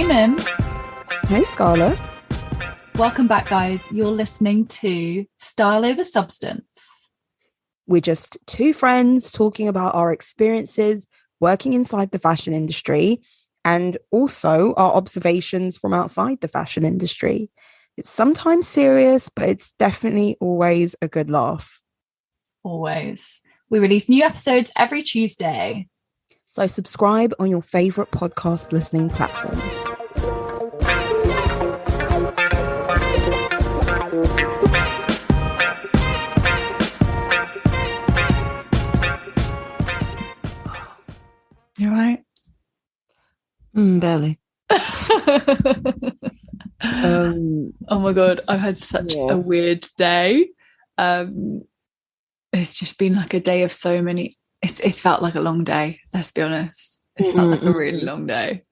Hey, Mim. Hey, Scarlett. Welcome back, guys. You're listening to Style Over Substance. We're just two friends talking about our experiences working inside the fashion industry and also our observations from outside the fashion industry. It's sometimes serious, but it's definitely always a good laugh. Always. We release new episodes every Tuesday. So subscribe on your favorite podcast listening platforms. You right? Barely. Oh my God, I've had such a weird day. It's just been like a day of so many. It's felt like a long day, let's be honest. It's felt like a really long day.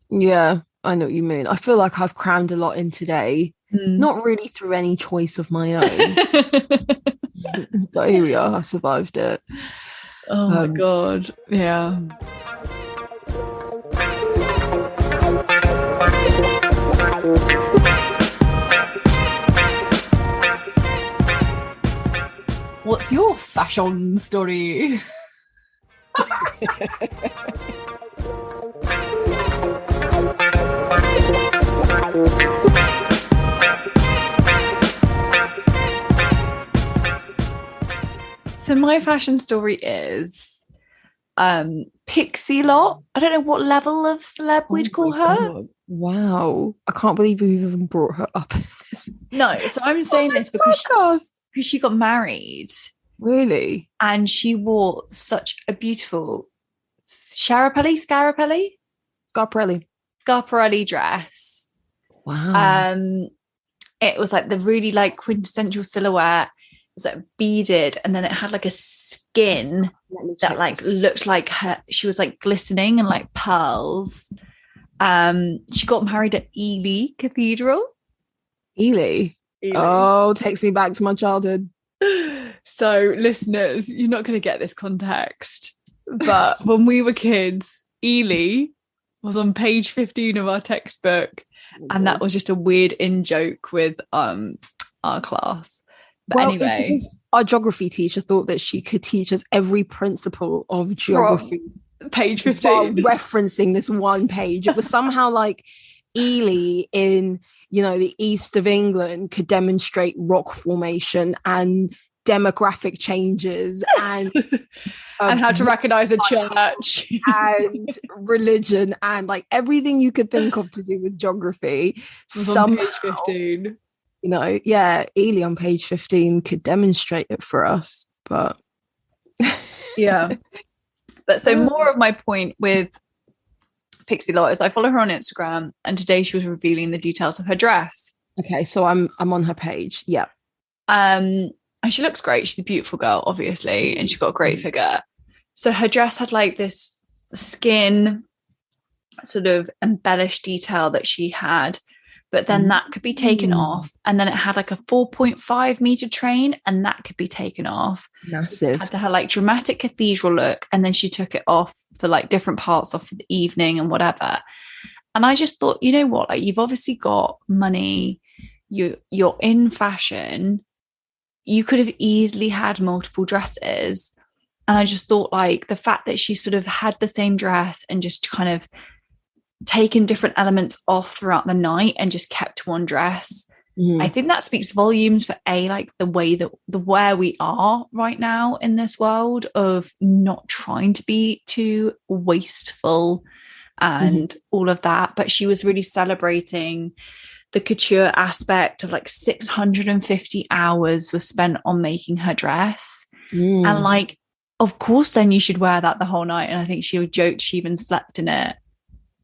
Yeah, I know what you mean. I feel like I've crammed a lot in today. Not really through any choice of my own. But here we are, I survived it. Oh my God, yeah. What's your fashion story? So my fashion story is Pixie Lot. I don't know what level of celeb we'd call her. God. Wow. I can't believe we've even brought her up in this. No, so I'm saying this because she got married. Really? And she wore such a beautiful Scarpelli dress. Wow. It was like the really like quintessential silhouette. It was like beaded, and then it had like a skin that like looked like she was like glistening and like pearls. She got married at Ely Cathedral. Ely. Oh, takes me back to my childhood. So listeners, you're not going to get this context, but when we were kids, Ely was on page 15 of our textbook, and that was just a weird in joke with our class. But anyway, it's because our geography teacher thought that she could teach us every principle of geography. Page 15. While referencing this one page. It was somehow like Ely in, the east of England could demonstrate rock formation and demographic changes and and how to recognize a church and religion and like everything you could think of to do with geography. On page 15. Ely on page 15 could demonstrate it for us, but yeah. But so more of my point with Pixie Lot is I follow her on Instagram, and today she was revealing the details of her dress. Okay, so I'm on her page. Yeah. And she looks great. She's a beautiful girl, obviously, and she's got a great figure. So her dress had like this skin sort of embellished detail that she had, but then that could be taken off, and then it had like a 4.5 meter train, and that could be taken off. Massive. Had her like dramatic cathedral look, and then she took it off for like different parts of the evening and whatever. And I just thought, you know what, like you've obviously got money, you're in fashion, you could have easily had multiple dresses. And I just thought like the fact that she sort of had the same dress and just kind of taken different elements off throughout the night and just kept one dress. I think that speaks volumes for like the way that where we are right now in this world of not trying to be too wasteful and all of that. But she was really celebrating the couture aspect of like 650 hours was spent on making her dress. And like, of course, then you should wear that the whole night. And I think she joked she even slept in it.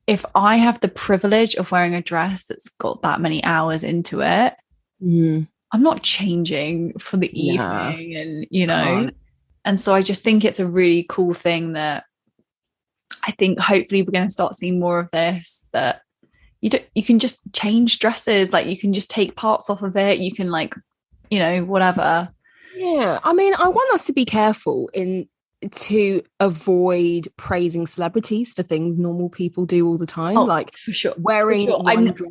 If I have the privilege of wearing a dress that's got that many hours into it, I'm not changing for the evening and, and so I just think it's a really cool thing that I think hopefully we're going to start seeing more of this, that you can just change dresses, like you can just take parts off of it. You can like, whatever. Yeah. I mean, I want us to be careful in to avoid praising celebrities for things normal people do all the time. Oh, like for sure. wearing For sure. one dress.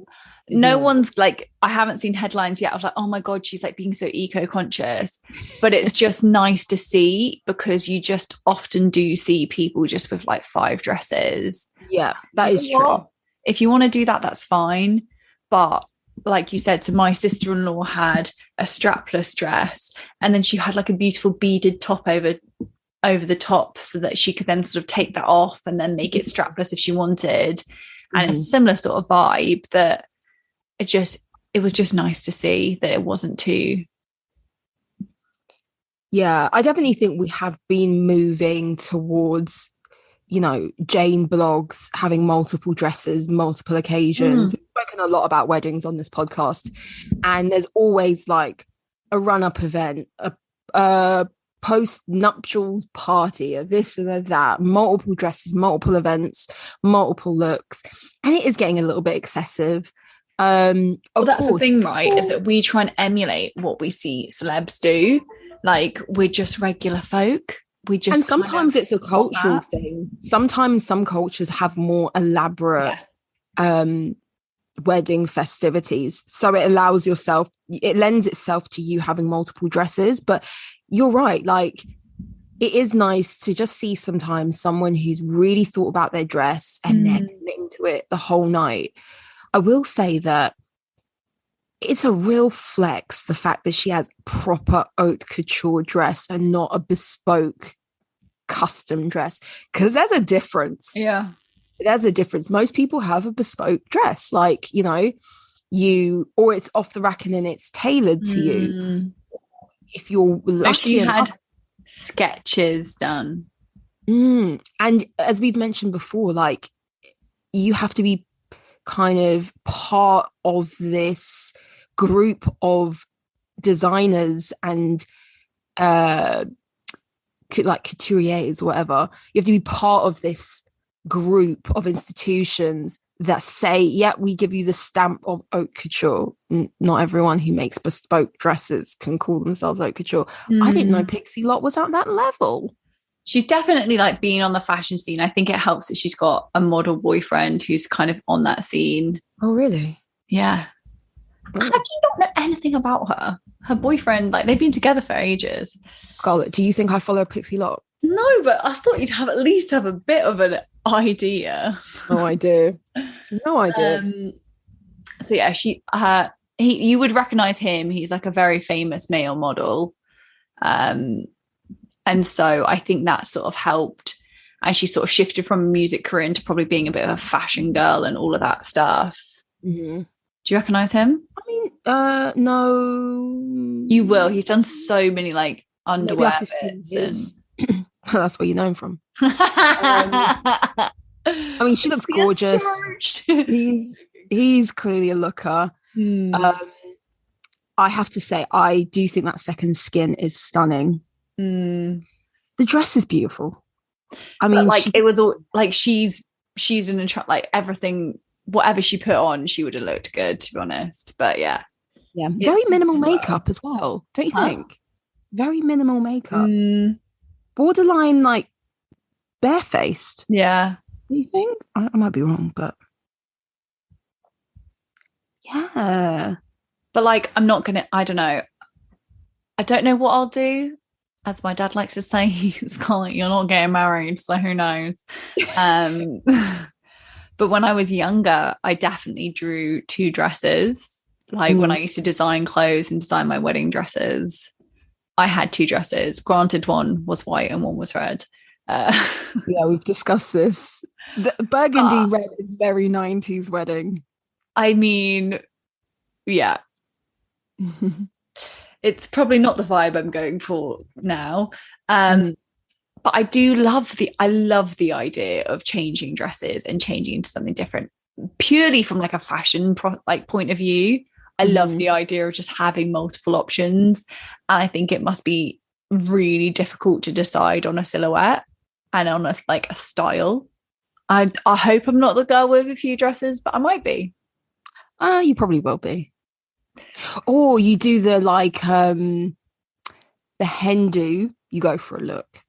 No normal. one's like, I haven't seen headlines yet. I was like, oh my God, she's like being so eco-conscious. But it's just nice to see, because you just often do see people just with like 5 dresses. Yeah, that is true. What? If you want to do that, that's fine. But like you said, so my sister-in-law had a strapless dress, and then she had like a beautiful beaded top over the top, so that she could then sort of take that off and then make it strapless if she wanted. And it's a similar sort of vibe, that it was just nice to see that it wasn't too. Yeah, I definitely think we have been moving towards, Jane blogs having multiple dresses, multiple occasions. We've spoken a lot about weddings on this podcast, and there's always like a run-up event, a post-nuptials party, a this and a that, multiple dresses, multiple events, multiple looks, and it is getting a little bit excessive. Well, that's the thing, right? Is that we try and emulate what we see celebs do. Like, we're just regular folk. And sometimes it's a cultural thing. Sometimes some cultures have more elaborate wedding festivities, so it lends itself to you having multiple dresses. But you're right, like, it is nice to just see sometimes someone who's really thought about their dress and they're committing to it the whole night. I will say that it's a real flex, the fact that she has proper haute couture dress and not a bespoke custom dress, because there's a difference. Yeah, there's a difference. Most people have a bespoke dress, like, or it's off the rack and then it's tailored to you. If you're lucky, she had sketches done. And as we've mentioned before, like, you have to be kind of part of this group of designers and like couturiers or whatever. You have to be part of this group of institutions that say, yeah, we give you the stamp of haute couture. Not everyone who makes bespoke dresses can call themselves haute couture. I didn't know Pixie Lott was at that level. She's definitely like being on the fashion scene. I think it helps that she's got a model boyfriend who's kind of on that scene. Oh, really? Yeah. How do you not know anything about her? Her boyfriend, like, they've been together for ages. Scarlett, do you think I follow Pixie Lott? No, but I thought you'd at least have a bit of an idea. No idea. No idea. So yeah, you would recognize him. He's like a very famous male model. And so I think that sort of helped. And she sort of shifted from a music career into probably being a bit of a fashion girl and all of that stuff. Do you recognize him? I mean, no. You will. He's done so many like underwear bits. That's where you know him from. I mean, she looks gorgeous. He's clearly a looker. I have to say, I do think that second skin is stunning. The dress is beautiful. I mean, like, it was all like she's an like everything, whatever she put on, she would have looked good, to be honest. But yeah, very minimal makeup as well, don't you think? Very minimal makeup, borderline like barefaced. Yeah, do you think? I might be wrong, but yeah. But like, I don't know. I don't know what I'll do. As my dad likes to say, Scarlett, you're not getting married, so who knows? But when I was younger, I definitely drew 2 dresses. Like when I used to design clothes and design my wedding dresses, I had 2 dresses. Granted, one was white and one was red. Yeah, we've discussed this. The burgundy red is very 90s wedding. I mean, yeah. It's probably not the vibe I'm going for now. But I do love the idea of changing dresses and changing into something different, purely from like a fashion point of view. I love the idea of just having multiple options. And I think it must be really difficult to decide on a silhouette and on a style. I hope I'm not the girl with a few dresses, but I might be. You probably will be. Or you do the hen do, you go for a look.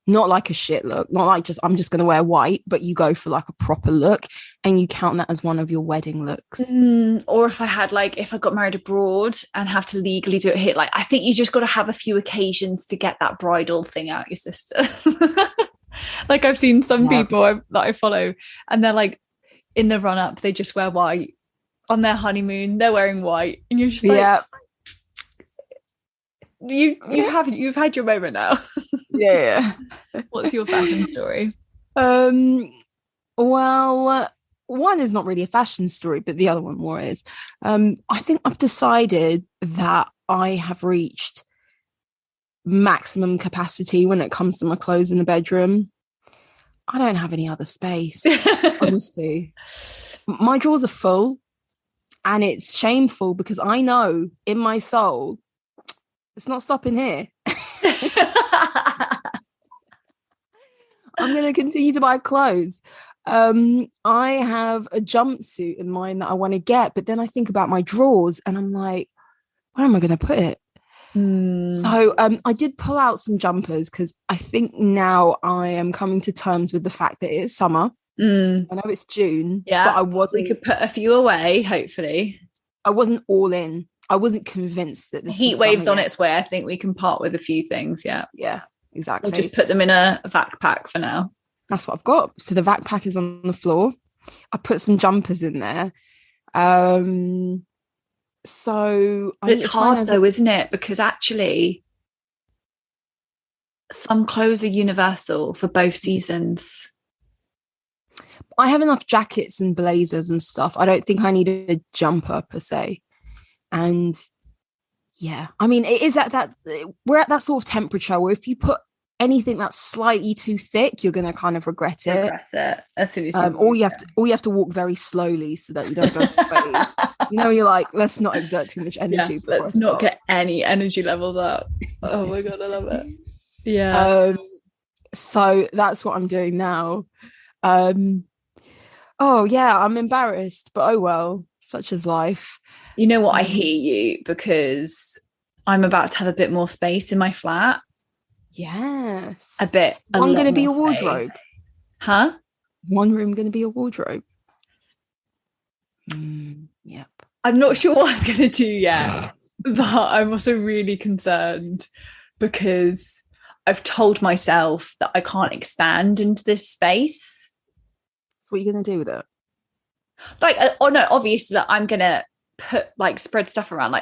Not like a shit look, not like just I'm just going to wear white, but you go for like a proper look and you count that as one of your wedding looks. Or if I got married abroad and have to legally do it here, like I think you just got to have a few occasions to get that bridal thing out your system. Like I've seen some people that I follow, and they're like, in the run up, they just wear white. On their honeymoon, they're wearing white, and you're just like, you've had your moment now. Yeah. What's your fashion story? Well, one is not really a fashion story, but the other one more is. I think I've decided that I have reached maximum capacity when it comes to my clothes in the bedroom. I don't have any other space, honestly. My drawers are full, and it's shameful because I know in my soul it's not stopping here. I'm going to continue to buy clothes. I have a jumpsuit in mind that I want to get, but then I think about my drawers and I'm like, where am I going to put it? So I did pull out some jumpers because I think now I am coming to terms with the fact that it's summer. I know it's June, but we could put a few away, hopefully. I wasn't all in. I wasn't convinced that this heat waves on its way. I think we can part with a few things. Yeah, exactly. We'll just put them in a vac pack for now. That's what I've got. So the vac pack is on the floor. I put some jumpers in there. So it's hard though, isn't it? Because actually some clothes are universal for both seasons. I have enough jackets and blazers and stuff. I don't think I need a jumper per se. And yeah, I mean, it is we're at that sort of temperature where if you put anything that's slightly too thick, you're going to kind of regret it. As soon as or you have to walk very slowly so that you don't go straight. You're like, let's not exert too much energy. Let's not get any energy levels up. Oh my god, I love it. Yeah. So that's what I'm doing now. Oh yeah, I'm embarrassed, but oh well, such is life. You know what? I hear you because I'm about to have a bit more space in my flat. Yes. One going to be a wardrobe. Huh? One room going to be a wardrobe. Yep. I'm not sure what I'm going to do yet, but I'm also really concerned because I've told myself that I can't expand into this space. So what are you going to do with it? Obviously that I'm going to spread stuff around.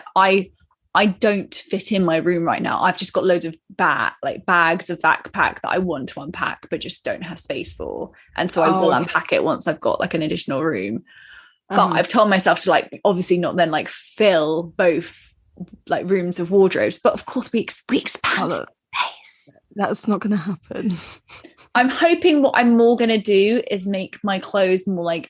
I don't fit in my room right now. I've just got loads of bags of backpack that I want to unpack, but just don't have space for. And so I will unpack it once I've got an additional room. But I've told myself to obviously not then fill both rooms of wardrobes. But of course we expand space. That's not going to happen. I'm hoping what I'm more going to do is make my clothes more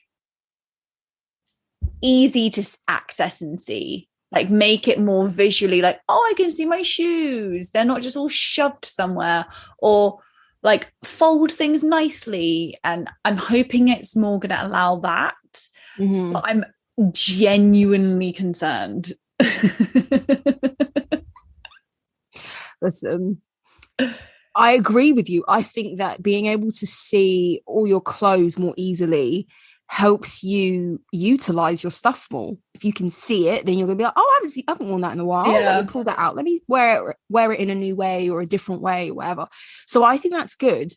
easy to access and see. Make it more visually I can see my shoes. They're not just all shoved somewhere, or fold things nicely. And I'm hoping it's more going to allow that. Mm-hmm. But I'm genuinely concerned. Listen, I agree with you. I think that being able to see all your clothes more easily helps you utilize your stuff more. If you can see it, then you're gonna be like, I haven't worn that in a while. Let me pull that out. Let me wear it in a new way or a different way or whatever. So I think that's good.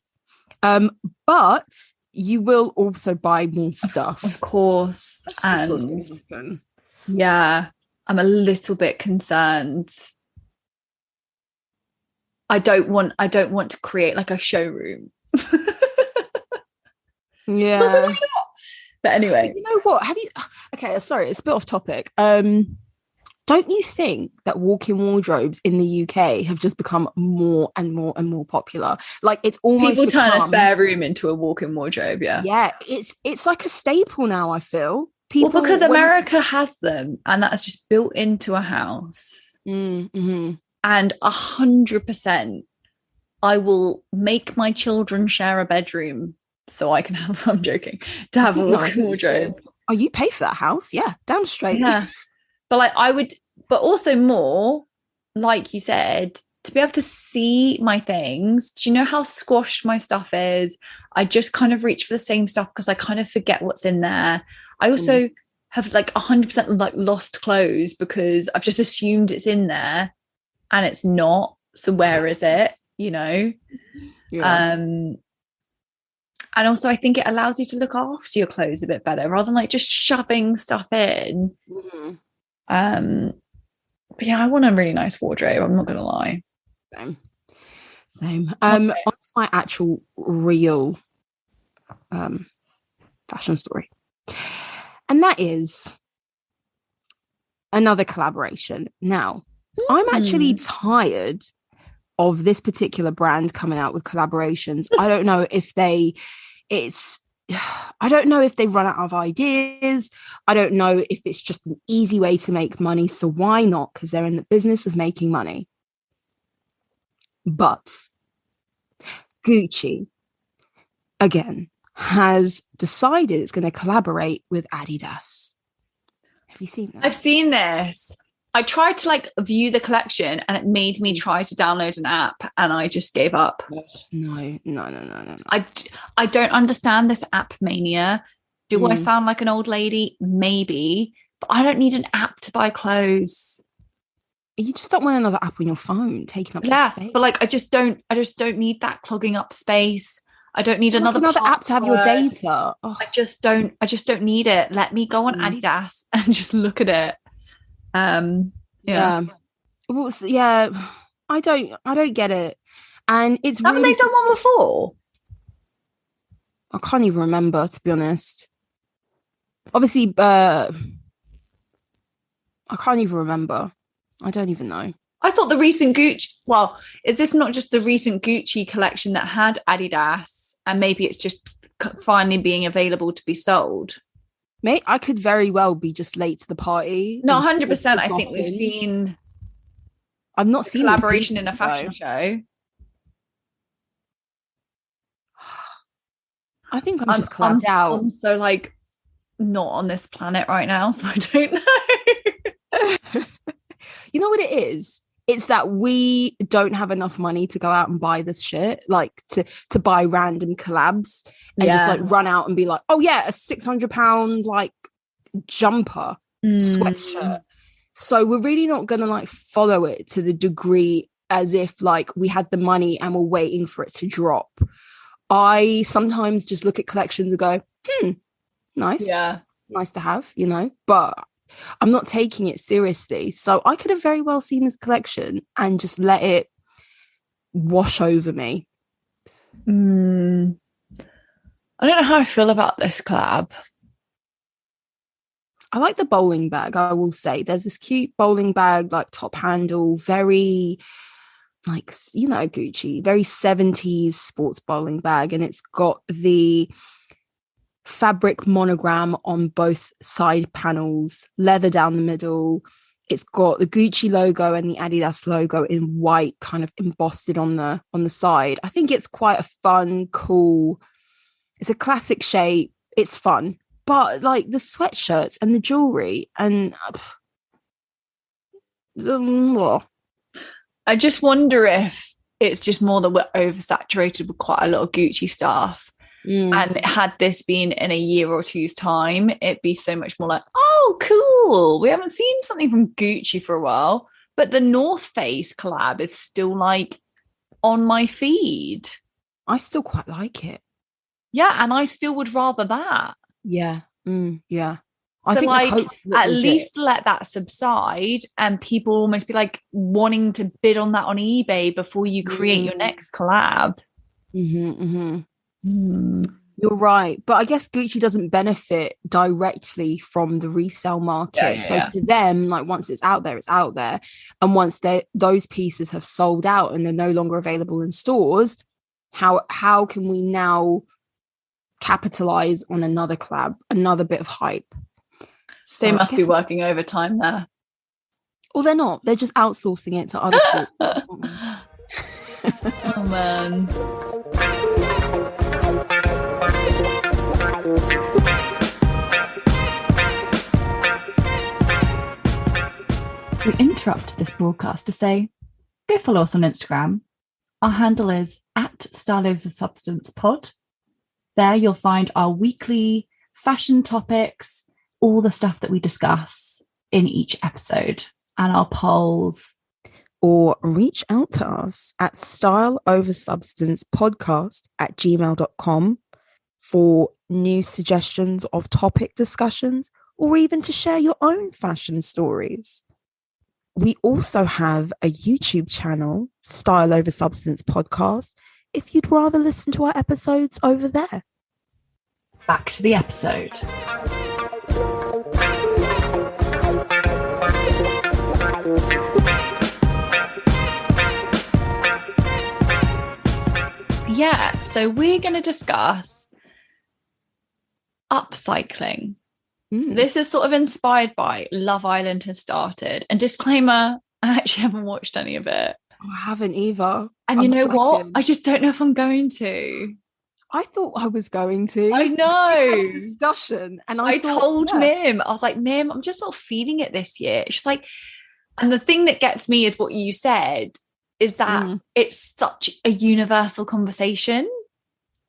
But you will also buy more stuff. Of course. And yeah, I'm a little bit concerned. I don't want to create a showroom. Yeah. But anyway, you know what? Okay, sorry, it's a bit off topic. Don't you think that walk-in wardrobes in the UK have just become more and more and more popular? It's almost people turn a spare room into a walk-in wardrobe. Yeah, it's like a staple now. I feel people because America has them, and that's just built into a house. Mm-hmm. And 100%, I will make my children share a bedroom so I can have. I'm joking. To have a walk-in wardrobe. Oh, you pay for that house? Yeah, damn straight. Yeah. But I would, but also more, like you said, to be able to see my things. Do you know how squashed my stuff is? I just kind of reach for the same stuff because I kind of forget what's in there. I also have like 100% like lost clothes because I've just assumed it's in there and it's not. So where is it? You know? Yeah. And also I think it allows you to look after your clothes a bit better rather than like just shoving stuff in. But yeah, I want a really nice wardrobe, I'm not gonna lie. Same. Onto my actual real fashion story. And that is another collaboration. Now, I'm actually tired of this particular brand coming out with collaborations. I don't know if they run out of ideas. I don't know if it's just an easy way to make money. So why not? Because they're in the business of making money. But Gucci, again, has decided it's going to collaborate with Adidas. Have you seen that? I've seen this. I tried to like view the collection and it made me try to download an app and I just gave up. No. I don't understand this app mania. Do I sound like an old lady? Maybe, but I don't need an app to buy clothes. You just don't want another app on your phone taking up space. But like I just don't need that clogging up space. I don't need another app to have your data. Oh. I just don't need it. Let me go on Adidas and just look at it. Well, yeah, I don't get it. And it's haven't really, they done one before? I can't even remember, to be honest. Obviously, I can't even remember. I don't even know. I thought the recent Gucci, well, is this not just the recent Gucci collection that had Adidas and maybe it's just finally being available to be sold? Mate, I could very well be just late to the party. No, 100%. I think we've seen I've not seen collaboration in a fashion show. I think I'm just clapped out. I'm so like not on this planet right now, so I don't know. You know what it is? It's that we don't have enough money to go out and buy this shit, like to buy random collabs and just like run out and be like, oh yeah, a £600 like jumper sweatshirt. So we're really not gonna like follow it to the degree as if like we had the money and we're waiting for it to drop. I sometimes just look at collections and go, nice. Yeah. Nice to have, you know, but I'm not taking it seriously. So I could have very well seen this collection and just let it wash over me. I don't know how I feel about this collab. I like the bowling bag, I will say. There's this cute bowling bag, like top handle, very like, you know, Gucci, very 70s sports bowling bag. And it's got the fabric monogram on both side panels, leather down the middle. It's got the Gucci logo and the Adidas logo in white kind of embossed on the side. I think it's quite a fun, cool, it's a classic shape. It's fun. But like the sweatshirts and the jewelry and I just wonder if it's just more that we're oversaturated with quite a lot of Gucci stuff. And had this been in a year or two's time, it'd be so much more like, oh, cool. We haven't seen something from Gucci for a while. But the North Face collab is still like on my feed. I still quite like it. Yeah, and I still would rather that. Yeah. Yeah. So I think like at least let that subside and people almost be like wanting to bid on that on eBay before you create your next collab. You're right, but I guess Gucci doesn't benefit directly from the resale market. So to them, like once it's out there, and once those pieces have sold out and they're no longer available in stores, how can we now capitalize on another collab, another bit of hype? So they must be working overtime there. Well, they're not. They're just outsourcing it to other sports. Oh man. We interrupt this broadcast to say go follow us on Instagram. Our handle is at StyleOverSubstance Pod. There you'll find our weekly fashion topics, all the stuff that we discuss in each episode, and our polls. Or reach out to us at styleoversubstancepodcast@gmail.com for new suggestions of topic discussions, or even to share your own fashion stories. We also have a YouTube channel, Style Over Substance Podcast, if you'd rather listen to our episodes over there. Back to the episode. Yeah, so we're going to discuss upcycling. So this is sort of inspired by Love Island has started. And disclaimer, I actually haven't watched any of it. Oh, I haven't either. And you know what? I just don't know if I'm going to. I thought I was going to. I know. We had a discussion, and I told Mim, I was like, Mim, I'm just not feeling it this year. She's like, and the thing that gets me is what you said, is that it's such a universal conversation.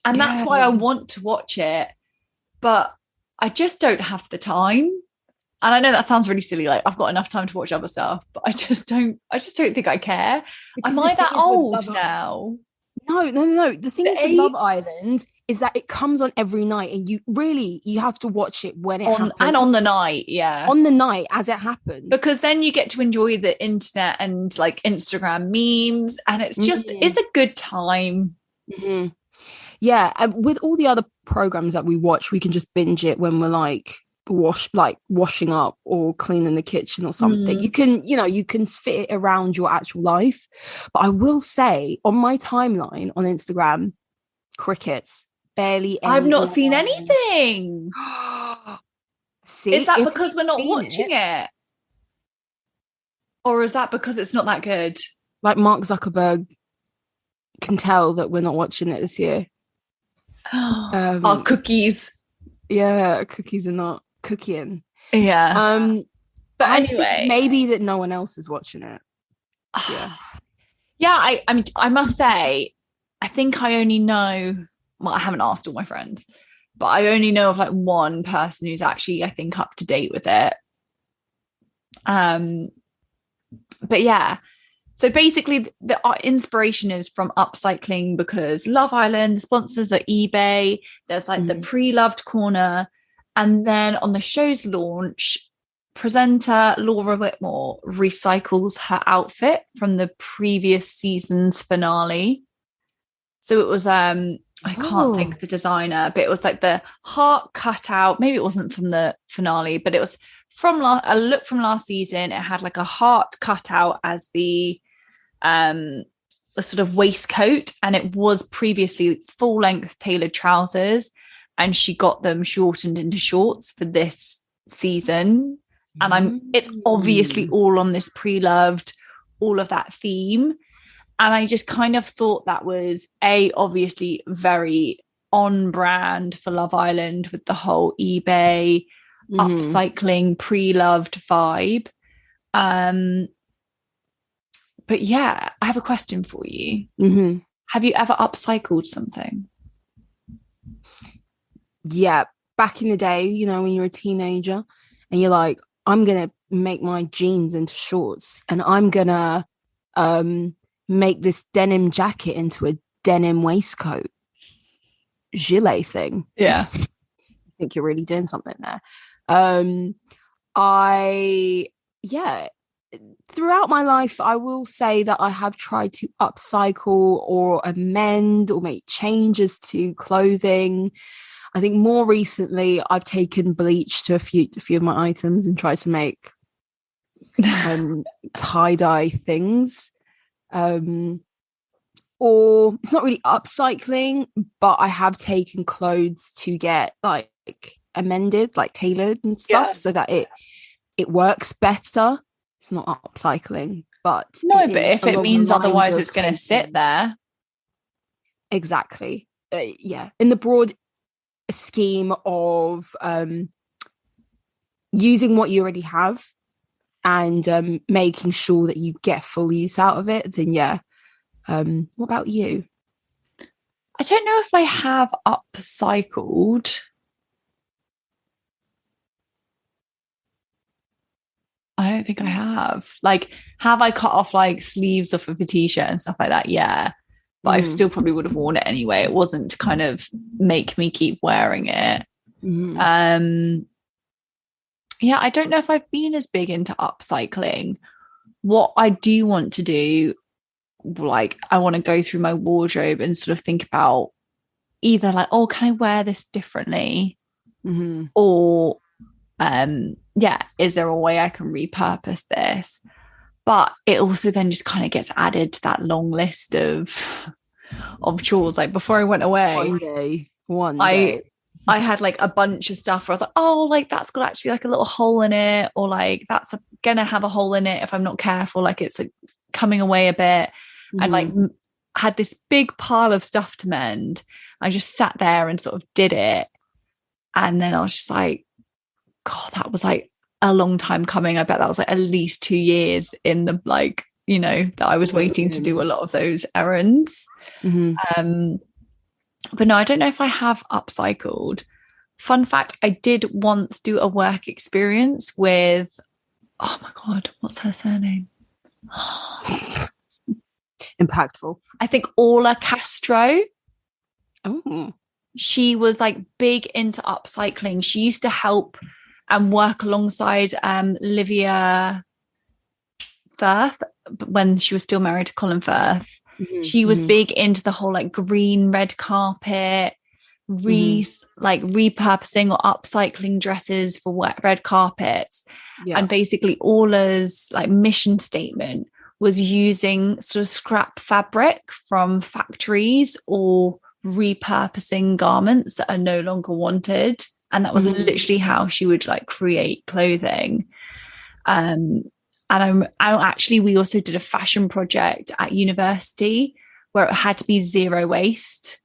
And that's why I want to watch it. But I just don't have the time. And I know that sounds really silly. Like, I've got enough time to watch other stuff, but I just don't think I care. Because am I that old now? No. The thing is with Love Island is that it comes on every night, and you have to watch it when it happens. And on the night, yeah. On the night as it happens. Because then you get to enjoy the internet and like Instagram memes, and it's just, it's a good time. Mm-hmm. Yeah, with all the other programs that we watch, we can just binge it when we're like washing up or cleaning the kitchen or something. You can fit it around your actual life. But I will say, on my timeline on Instagram, crickets, barely any. I've not seen anything. See, is that because we're not watching it? Or is that because it's not that good? Like Mark Zuckerberg can tell that we're not watching it this year. Our cookies. Yeah, cookies are not cooking. Yeah. But anyway, maybe that no one else is watching it. Yeah. I mean, I must say, I think I only know. Well, I haven't asked all my friends, but I only know of like one person who's actually, I think, up to date with it. But yeah. So basically, the inspiration is from upcycling, because Love Island, the sponsors are eBay. There's like the pre-loved corner. And then on the show's launch, presenter Laura Whitmore recycles her outfit from the previous season's finale. So it was, I can't think of the designer, but it was like the heart cutout. Maybe it wasn't from the finale, but it was from a look from last season. It had like a heart cutout as the sort of waistcoat, and it was previously full length tailored trousers, and she got them shortened into shorts for this season. And it's obviously all on this pre-loved, all of that theme. And I just kind of thought that was obviously very on brand for Love Island, with the whole eBay upcycling pre-loved vibe. But yeah, I have a question for you. Have you ever upcycled something? Yeah, back in the day, when you're a teenager and you're like, I'm gonna make my jeans into shorts, and I'm gonna make this denim jacket into a denim waistcoat gilet thing. Yeah. I think you're really doing something there. Throughout my life, I will say that I have tried to upcycle or amend or make changes to clothing. I think more recently, I've taken bleach to a few of my items and tried to make tie-dye things. Or it's not really upcycling, but I have taken clothes to get like amended, like tailored and stuff, so that it works better. It's not upcycling, but no, but if it means otherwise it's going to sit there. Exactly. In the broad scheme of using what you already have and making sure that you get full use out of it, then yeah. What about you? I don't know if I have upcycled. I don't think I have. Like, have I cut off like sleeves off of a t-shirt and stuff like that? Yeah. But I still probably would have worn it anyway. It wasn't to kind of make me keep wearing it. Yeah, I don't know if I've been as big into upcycling. What I do want to do, like, I want to go through my wardrobe and sort of think about either like, oh, can I wear this differently? Or yeah, is there a way I can repurpose this? But it also then just kind of gets added to that long list of chores. Like before I went away, one day I had like a bunch of stuff where I was like, oh, like that's got actually like a little hole in it, or like that's gonna have a hole in it if I'm not careful, like it's like coming away a bit. And like had this big pile of stuff to mend. I just sat there and sort of did it, and then I was just like, God, that was like a long time coming. I bet that was like at least 2 years in the, like, you know, that I was waiting to do a lot of those errands. But no, I don't know if I have upcycled. Fun fact, I did once do a work experience with, oh my God, what's her surname? Impactful. I think Orla Castro. Oh. She was like big into upcycling. She used to help and work alongside Livia Firth when she was still married to Colin Firth. She was big into the whole like green red carpet, like repurposing or upcycling dresses for red carpets. And basically Orla's like mission statement was using sort of scrap fabric from factories or repurposing garments that are no longer wanted. And that was literally how she would like create clothing. And we also did a fashion project at university where it had to be zero waste.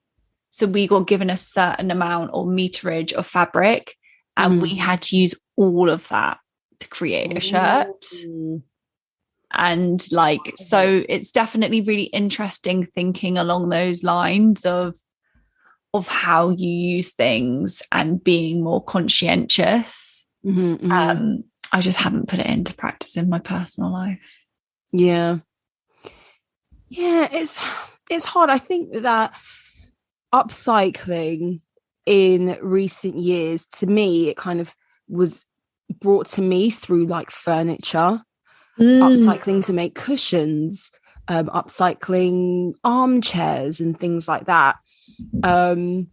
So we got given a certain amount or meterage of fabric, and we had to use all of that to create a shirt. And like, so it's definitely really interesting thinking along those lines of how you use things and being more conscientious. I just haven't put it into practice in my personal life. Yeah, it's hard. I think that upcycling in recent years, to me, it kind of was brought to me through like furniture, upcycling to make cushions, upcycling armchairs and things like that. And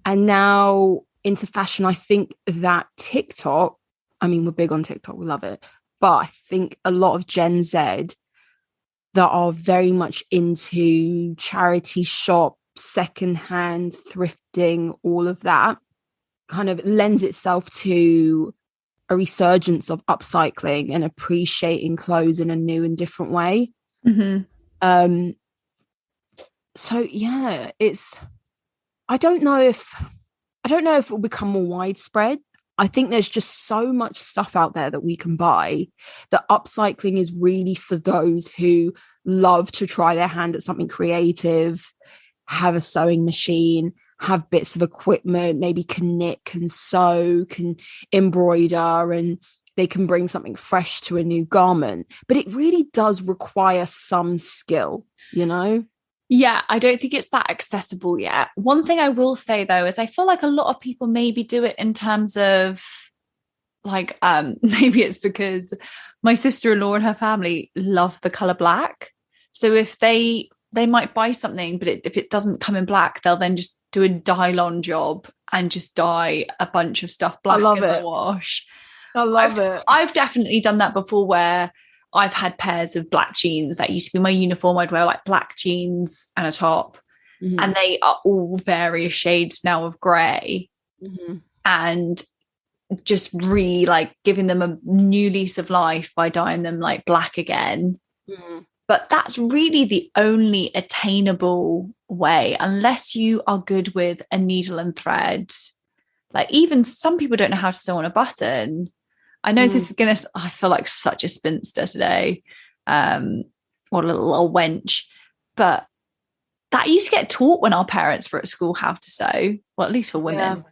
now into fashion, I think that TikTok, I mean, we're big on TikTok, we love it. But I think a lot of Gen Z that are very much into charity shop, secondhand, thrifting, all of that kind of lends itself to a resurgence of upcycling and appreciating clothes in a new and different way. So yeah, I don't know if it will become more widespread. I think there's just so much stuff out there that we can buy that upcycling is really for those who love to try their hand at something creative, have a sewing machine, have bits of equipment, maybe can knit, can sew, can embroider, and they can bring something fresh to a new garment. But it really does require some skill, you know? Yeah, I don't think it's that accessible yet. One thing I will say though is I feel like a lot of people maybe do it in terms of like maybe it's because my sister-in-law and her family love the color black. So if they might buy something, but if it doesn't come in black, they'll then just do a dye-on job and just dye a bunch of stuff black in the wash. I love it. I've definitely done that before where I've had pairs of black jeans that used to be my uniform. I'd wear like black jeans and a top, and they are all various shades now of grey, and just like giving them a new lease of life by dyeing them like black again. But that's really the only attainable way, unless you are good with a needle and thread. Like even some people don't know how to sew on a button. I know this is gonna, I feel like such a spinster today, or a little wench, but that used to get taught when our parents were at school, how to sew. Well, at least for women.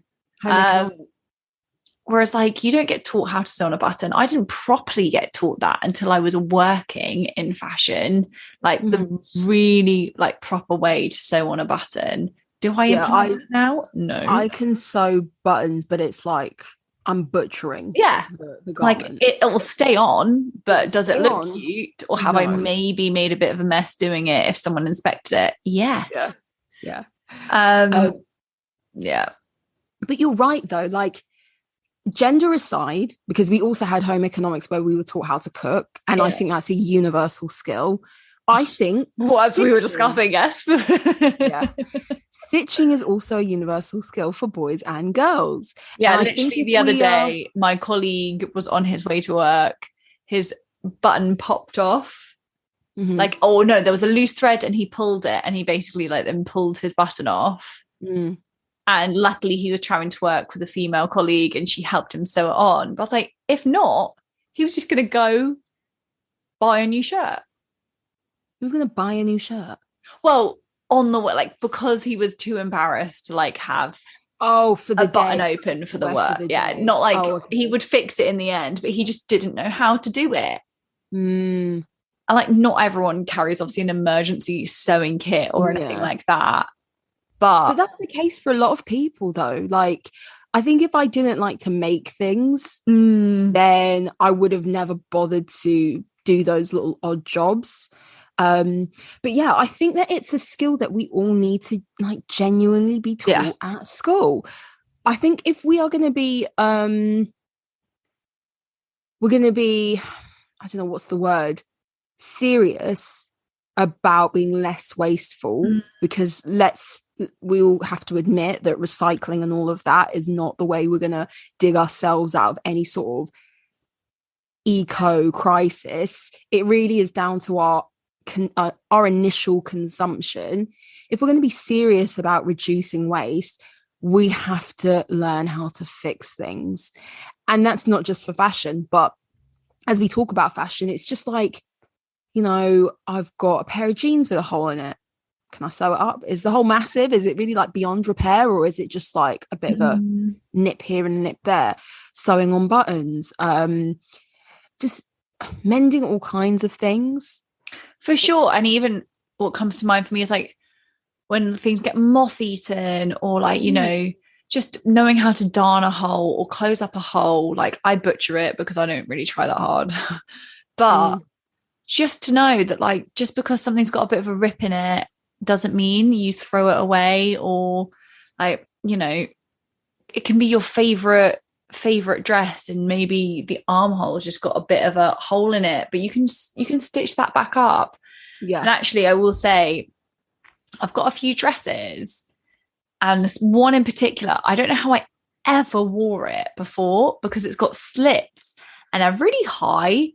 Whereas like you don't get taught how to sew on a button. I didn't properly get taught that until I was working in fashion, like the really like proper way to sew on a button. Do I implement it now? No. I can sew buttons, but it's like I'm butchering the garment. Like it will stay on, but does it look cute? Or have I maybe made a bit of a mess doing it if someone inspected it? Yes. Yeah. Yeah. But you're right though, like gender aside, because we also had home economics where we were taught how to cook, and I think that's a universal skill. I think as we were discussing, yes. Stitching is also a universal skill for boys and girls. Yeah, and literally I think the other day, my colleague was on his way to work, his button popped off. Like, oh no, there was a loose thread and he pulled it, and he basically like then pulled his button off. And luckily he was trying to work with a female colleague and she helped him sew it on. But I was like, if not, he was just going to go buy a new shirt. He was going to buy a new shirt? Well, on the way, like, because he was too embarrassed to like have for the button open for the work. Not like he would fix it in the end, but he just didn't know how to do it. And like not everyone carries obviously an emergency sewing kit or anything like that. But that's the case for a lot of people though. Like I think if I didn't like to make things, then I would have never bothered to do those little odd jobs. But yeah, I think that it's a skill that we all need to like genuinely be taught at school. I think if we are going to be, we're going to be, I don't know what's the word, serious about being less wasteful, because we all have to admit that recycling and all of that is not the way we're going to dig ourselves out of any sort of eco crisis. It really is down to our initial consumption. If we're going to be serious about reducing waste, we have to learn how to fix things. And that's not just for fashion, but as we talk about fashion, it's just like, you know, I've got a pair of jeans with a hole in it. Can I sew it up? Is the hole massive? Is it really like beyond repair, or is it just like a bit of a nip here and a nip there? Sewing on buttons, just mending all kinds of things. For sure. And even what comes to mind for me is like when things get moth-eaten, or like, you know, just knowing how to darn a hole or close up a hole. Like I butcher it because I don't really try that hard. But just to know that like just because something's got a bit of a rip in it doesn't mean you throw it away, or like, you know, it can be your favorite dress and maybe the armhole's just got a bit of a hole in it, but you can stitch that back up. And actually I will say I've got a few dresses, and this one in particular, I don't know how I ever wore it before because it's got slits and they're really high.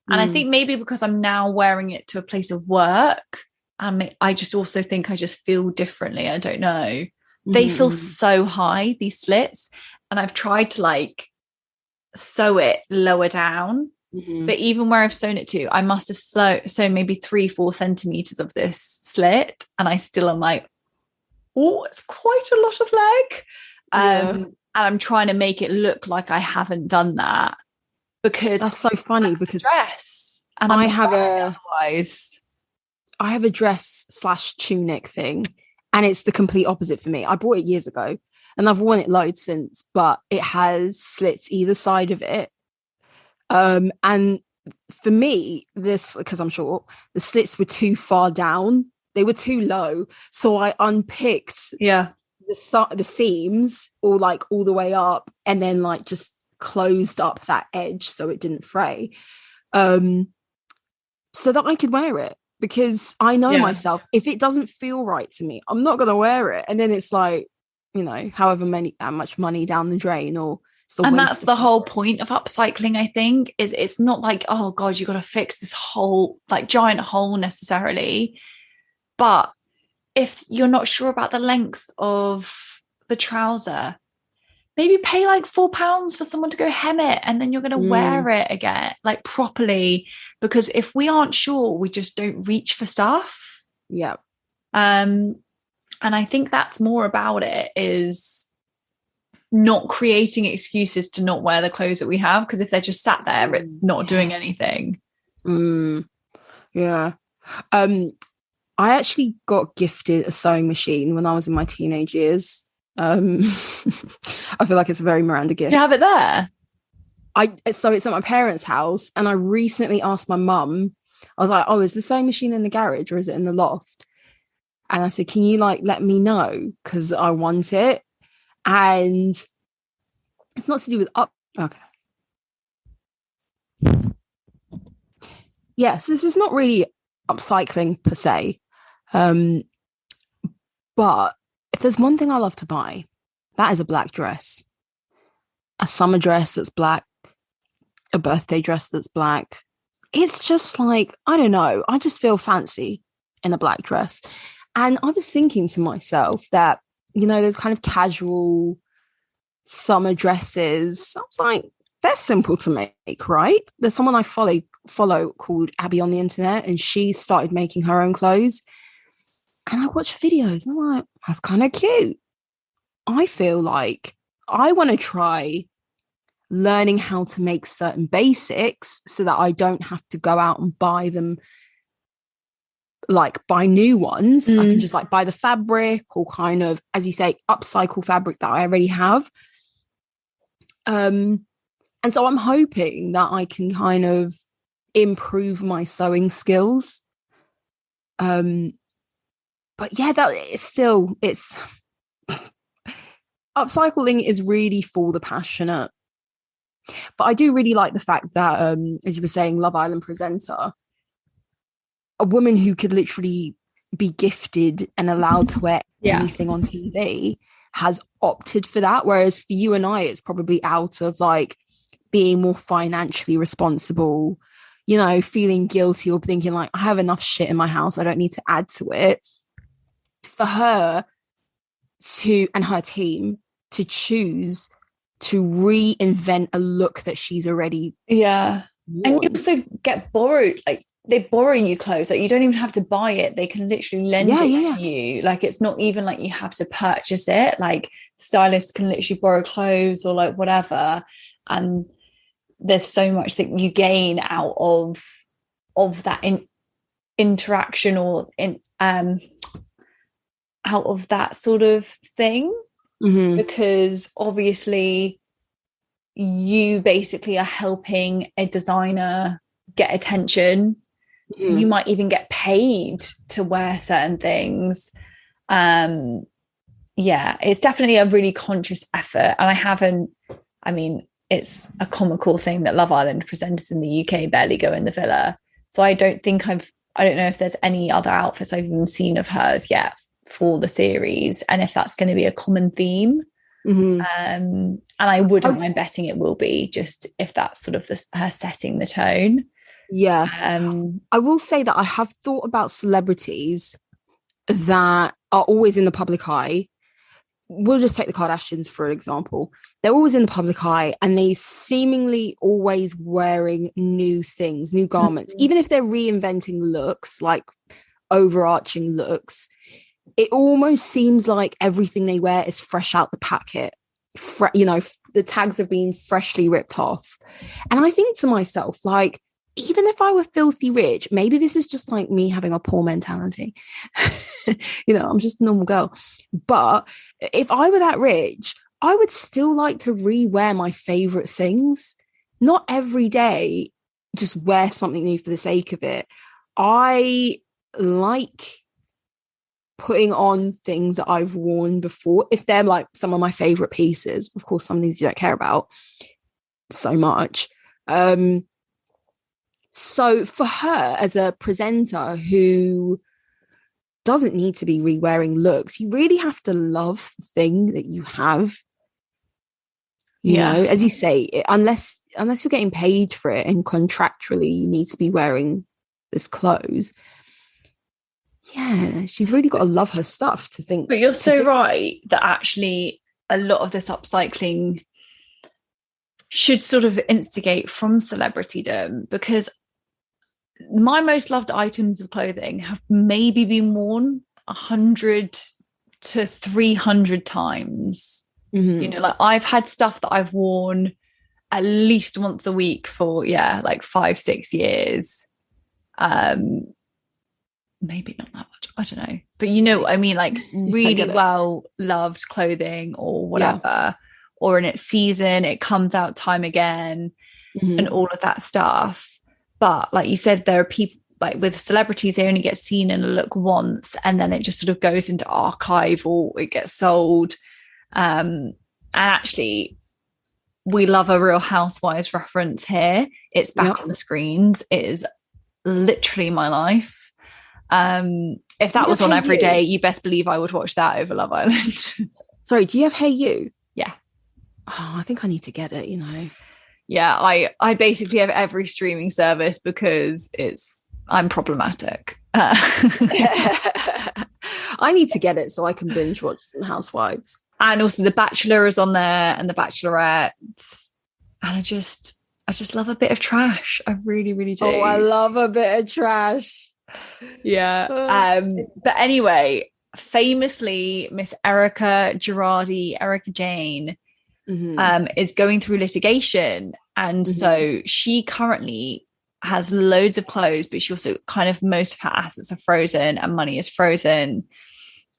And I think maybe because I'm now wearing it to a place of work, I just also think I just feel differently. I don't know. They feel so high, these slits. And I've tried to like sew it lower down. But even where I've sewn it to, I must have sewn maybe 3-4 centimeters of this slit. And I still am like, oh, it's quite a lot of leg. And I'm trying to make it look like I haven't done that. Because that's so funny, because dress, and I have a dress / tunic thing, and it's the complete opposite for me. I bought it years ago and I've worn it loads since, but it has slits either side of it. And for me, this, because I'm short, the slits were too far down. They were too low. So I unpicked the seams all like all the way up, and then like just closed up that edge so it didn't fray, so that I could wear it, because I know myself, if it doesn't feel right to me, I'm not gonna wear it, and then it's like, you know, how much money down the drain. Or and that's the whole point of upcycling, I think, is it's not like, oh god, you got to fix this whole like giant hole necessarily, but if you're not sure about the length of the trouser, maybe pay like £4 for someone to go hem it, and then you're going to wear it again, like properly. Because if we aren't sure, we just don't reach for stuff. Yeah. And I think that's more about it, is not creating excuses to not wear the clothes that we have, because if they're just sat there, it's not doing anything. Yeah. I actually got gifted a sewing machine when I was in my teenage years. I feel like it's a very Miranda gift. You have it there? So it's at my parents' house, and I recently asked my mum, I was like, oh, is the sewing machine in the garage or is it in the loft? And I said, can you like let me know, because I want it. And it's not to do with okay. Yes, this is not really upcycling per se. But if there's one thing I love to buy, that is a black dress. A summer dress that's black, a birthday dress that's black. It's just like, I don't know, I just feel fancy in a black dress. And I was thinking to myself that, you know, those kind of casual summer dresses, I was like, they're simple to make, right? There's someone I follow called Abby on the internet, and she started making her own clothes. And I watch her videos and I'm like, that's kind of cute. I feel like I want to try learning how to make certain basics so that I don't have to go out and buy them, like buy new ones. I can just like buy the fabric, or kind of, as you say, upcycle fabric that I already have. And so I'm hoping that I can kind of improve my sewing skills. But yeah, that it's upcycling is really for the passionate. But I do really like the fact that, as you were saying, Love Island presenter, a woman who could literally be gifted and allowed to wear anything on TV has opted for that. Whereas for you and I, it's probably out of like being more financially responsible, you know, feeling guilty or thinking like, I have enough shit in my house, I don't need to add to it. For her and her team to choose to reinvent a look that she's already worn. And you also get borrowed, like they borrow you clothes, like you don't even have to buy it, they can literally lend it to you. Like it's not even like you have to purchase it, like stylists can literally borrow clothes or like whatever, and there's so much that you gain out of that interaction, or out of that sort of thing. Because obviously you basically are helping a designer get attention. So you might even get paid to wear certain things. It's definitely a really conscious effort. And it's a comical thing that Love Island presenters in the UK barely go in the villa. So I don't know if there's any other outfits I've even seen of hers yet for the series, and if that's going to be a common theme. And I wouldn't mind betting it will be, just if that's sort of her setting the tone. I will say that I have thought about celebrities that are always in the public eye. We'll just take the Kardashians for an example. They're always in the public eye, and they seemingly always wearing new things, new garments. Even if they're reinventing looks, like overarching looks, it almost seems like everything they wear is fresh out the packet. The tags have been freshly ripped off. And I think to myself, like, even if I were filthy rich, maybe this is just like me having a poor mentality. I'm just a normal girl. But if I were that rich, I would still like to re-wear my favorite things. Not every day, just wear something new for the sake of it. I like putting on things that I've worn before, if they're like some of my favorite pieces. Of course, some things you don't care about so much. So for her as a presenter who doesn't need to be re-wearing looks, you really have to love the thing that you have. You know, as you say, unless you're getting paid for it and contractually you need to be wearing this clothes. Yeah, she's really got to love her stuff to think. But you're so right that actually a lot of this upcycling should sort of instigate from celebritydom, because my most loved items of clothing have maybe been worn 100 to 300 times. You know, like I've had stuff that I've worn at least once a week for like 5-6 years. Maybe not that much, I don't know, but you know what I mean, like really well loved clothing or whatever, or in its season it comes out time again, and all of that stuff. But like you said, there are people, like with celebrities, they only get seen in a look once and then it just sort of goes into archive or it gets sold. And actually, we love a Real Housewives reference here. It's back on the screens. It is literally my life. If that was on every day, you best believe I would watch that over Love Island. Sorry, do you have Hey You? Yeah. Oh, I think I need to get it, you know. Yeah, I basically have every streaming service because I'm problematic. I need to get it so I can binge watch some Housewives. And also The Bachelor is on there and The Bachelorette. And I just love a bit of trash. I really, really do. Oh, I love a bit of trash. Yeah. But anyway, famously, Miss Erica Jane, is going through litigation. And so she currently has loads of clothes, but she also kind of, most of her assets are frozen and money is frozen.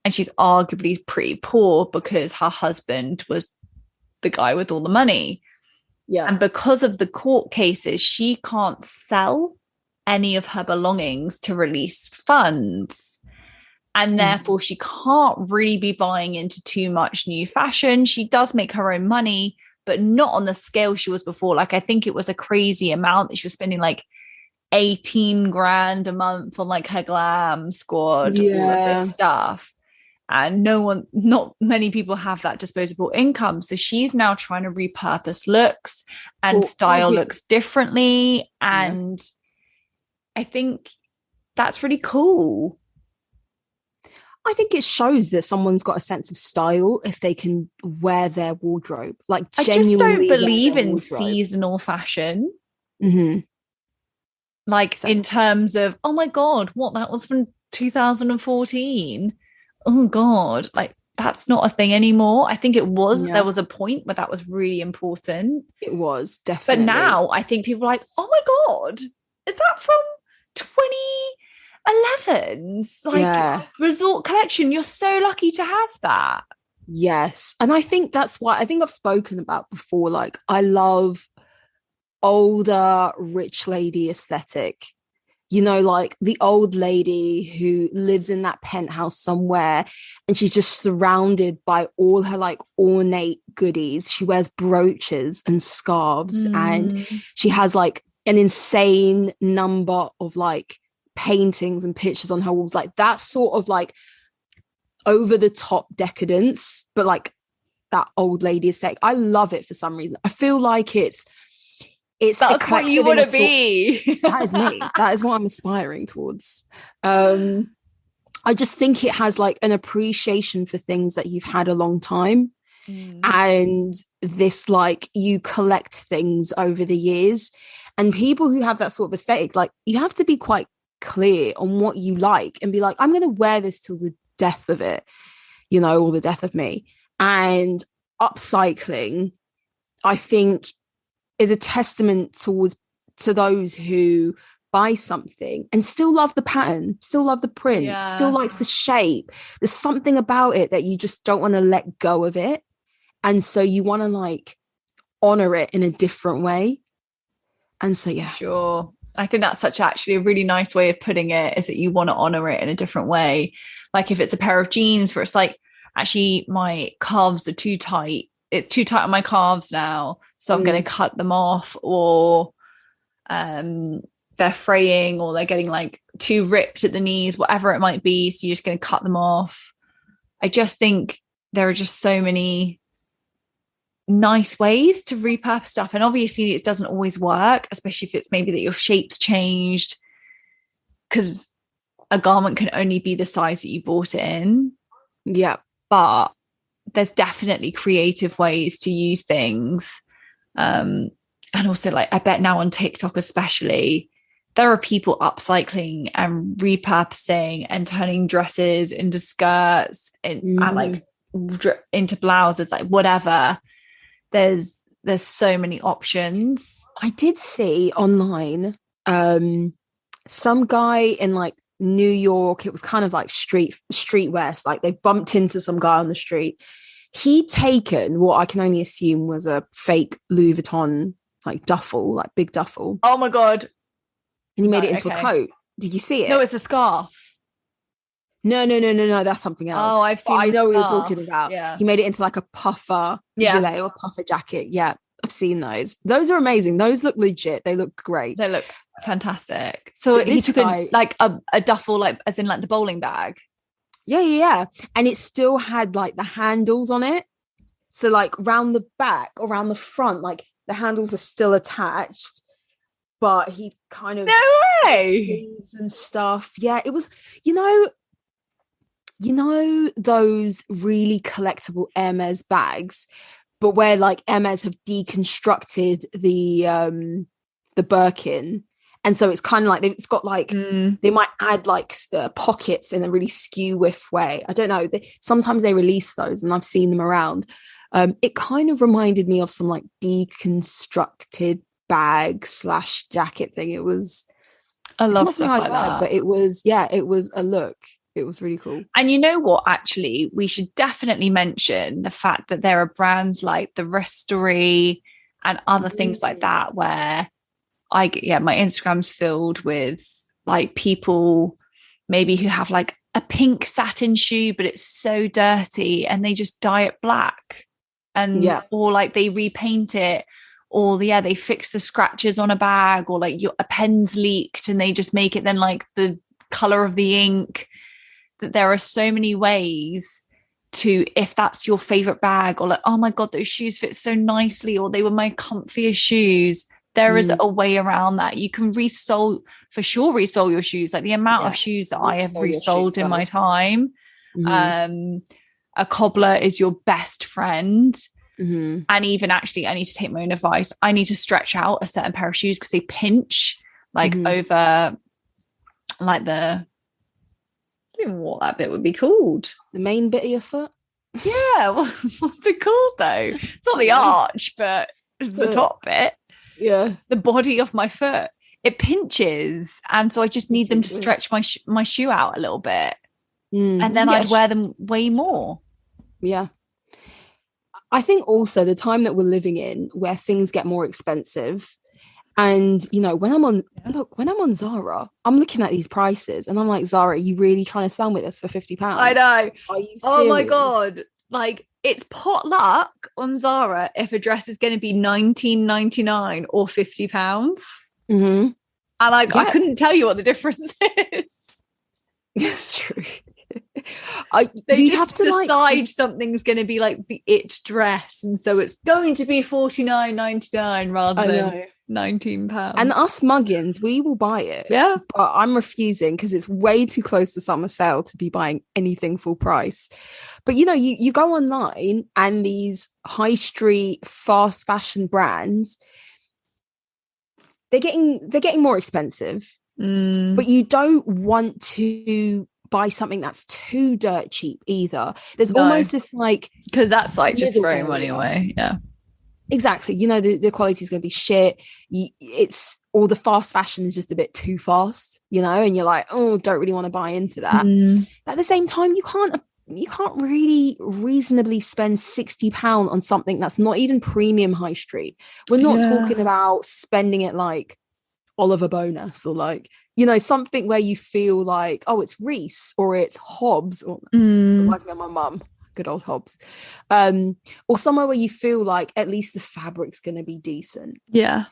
And she's arguably pretty poor because her husband was the guy with all the money. Yeah. And because of the court cases, she can't sell any of her belongings to release funds. And therefore, she can't really be buying into too much new fashion. She does make her own money, but not on the scale she was before. Like, I think it was a crazy amount that she was spending, like 18 grand a month on like her glam squad, all of this stuff. And not many people have that disposable income. So she's now trying to repurpose looks and style looks differently. And I think that's really cool. I think it shows that someone's got a sense of style if they can wear their wardrobe. Like, genuinely, I just don't believe in seasonal fashion. Like, in terms of, oh my God, that was from 2014. Oh God, like that's not a thing anymore. I think it was, there was a point where that was really important. It was, definitely. But now I think people are like, oh my God, is that from 2011's resort collection? You're so lucky to have that. Yes. And I think that's why, I think I've spoken about before, like I love older rich lady aesthetic. You know, like the old lady who lives in that penthouse somewhere and she's just surrounded by all her like ornate goodies. She wears brooches and scarves and she has like an insane number of like paintings and pictures on her walls. Like that sort of like over the top decadence, but like that old lady aesthetic. I love it for some reason. I feel like it's that's what you want to be. That is me. That is what I'm aspiring towards. I just think it has like an appreciation for things that you've had a long time. And this, like, you collect things over the years, and people who have that sort of aesthetic, like, you have to be quite clear on what you like and be like, I'm going to wear this till the death of it, you know, or the death of me. And upcycling, I think, is a testament to those who buy something and still love the pattern, still love the print, still likes the shape. There's something about it that you just don't want to let go of it. And so you want to like honor it in a different way. And so, yeah. Sure. I think that's actually a really nice way of putting it, is that you want to honor it in a different way. Like if it's a pair of jeans where it's like, actually my calves are too tight. It's too tight on my calves now, so I'm going to cut them off, or they're fraying, or they're getting like too ripped at the knees, whatever it might be. So you're just going to cut them off. I just think there are just so many nice ways to repurpose stuff. And obviously it doesn't always work, especially if it's maybe that your shape's changed, because a garment can only be the size that you bought it in. Yeah. But there's definitely creative ways to use things. And also, like, I bet now on TikTok especially, there are people upcycling and repurposing and turning dresses into skirts and like into blouses, like whatever. There's so many options. I did see online some guy in like New York, it was kind of like street west, like they bumped into some guy on the street. He'd taken what I can only assume was a fake Louis Vuitton like duffel, like big duffel. Oh my God. And he made it into a coat. Did you see it? No, it's a scarf. No, that's something else. Oh, I know what you're talking about. Yeah. He made it into like a puffer gilet or puffer jacket. Yeah, I've seen those. Those are amazing. Those look legit. They look great. They look fantastic. So he took a duffel, like as in like the bowling bag. Yeah. And it still had like the handles on it. So like round the back or round the front, like the handles are still attached. But he kind of... No way! And stuff. Yeah, it was, you know those really collectible Hermes bags, but where like Hermes have deconstructed the Birkin, and so it's kind of like it's got like they might add like pockets in a really skew whiff way. I don't know. Sometimes they release those, and I've seen them around. It kind of reminded me of some like deconstructed bag / jacket thing. It was... I love stuff like that. But it was a look. It was really cool. And you know what, actually, we should definitely mention the fact that there are brands like the Restory and other things like that where my Instagram's filled with like people maybe who have like a pink satin shoe, but it's so dirty and they just dye it black. And or like they repaint it, or they fix the scratches on a bag, or like a pen's leaked and they just make it then like the color of the ink. That there are so many ways to, if that's your favorite bag, or like, oh my God, those shoes fit so nicely, or they were my comfiest shoes. There is a way around that. You can resole your shoes. Like the amount of shoes that I have resold in my time. A cobbler is your best friend. And even actually, I need to take my own advice. I need to stretch out a certain pair of shoes because they pinch like over like the... I don't know what that bit would be called. The main bit of your foot? Yeah, what's it called though? It's not the arch, but it's the top bit. Yeah. The body of my foot. It pinches. And so I just need them to stretch my shoe out a little bit. And then I'd wear them way more. Yeah. I think also the time that we're living in where things get more expensive. And, you know, when I'm on Zara, I'm looking at these prices and I'm like, Zara, are you really trying to sell me this for £50? I know. Are you serious? Oh my God. Like, it's pot luck on Zara if a dress is going to be $19.99 or £50. And I couldn't tell you what the difference is. It's true. You have to decide something's going to be like the it dress, and so it's going to be $49.99 rather than £19. And us muggins, we will buy it. Yeah, but I'm refusing because it's way too close to summer sale to be buying anything full price. But you know, you go online and these high street fast fashion brands, they're getting more expensive. But you don't want to buy something that's too dirt cheap either. There's almost this like, because that's like just throwing money away. Yeah, exactly. You know, the quality is going to be shit. It's all the fast fashion is just a bit too fast, you know, and you're like, oh, don't really want to buy into that. But at the same time, you can't really reasonably spend £60 on something that's not even premium high street. We're not talking about spending it like Oliver Bonus or like, you know, something where you feel like, oh, it's Reese or it's Hobbs, or reminds me of my mum, good old Hobbs, or somewhere where you feel like at least the fabric's going to be decent. Yeah.